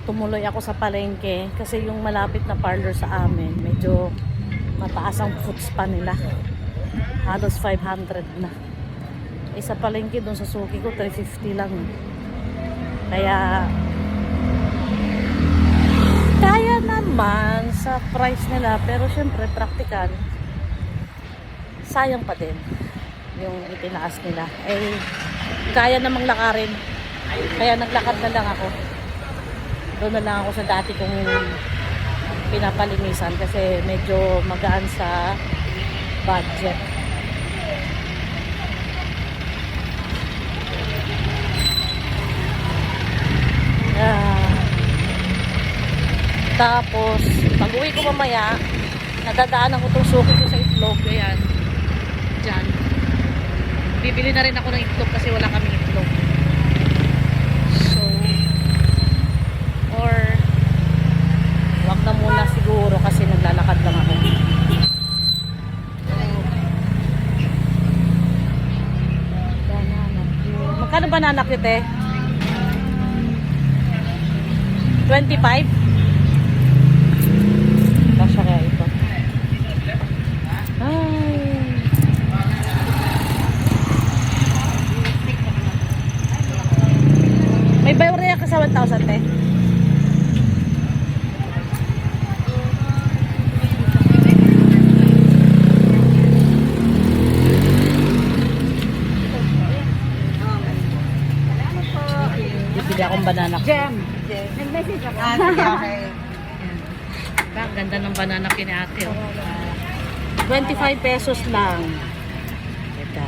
tumuloy ako sa palengke kasi yung malapit na parlor sa amin medyo mataas ang foots pa nila, halos 500 na. Sa palengke doon sa suki ko 350 lang, kaya kaya naman sa price nila, pero syempre practical, sayang pa din yung itinaas nila. Kaya namang lakarin, kaya naglakad na lang ako. Doon na lang ako sa dati kong pinapalinisan kasi medyo magaan sa budget. Tapos pag uwi ko mamaya, nadadaanan ko itong suki ko sa itlog. Ayan, dyan. Bibili na rin ako ng itlog kasi wala kaming itlog. So, or wag na muna siguro kasi naglalakad lang ako. Banana. Magkano banana cute? 25? Kasya kaya ito. Ay. May bayoriya ka sa 1,000 te? Bibili akong banana. Jam. Nag-message ako. Okay. Ang ganda ng banana kini ate. 25 pesos lang. Ito.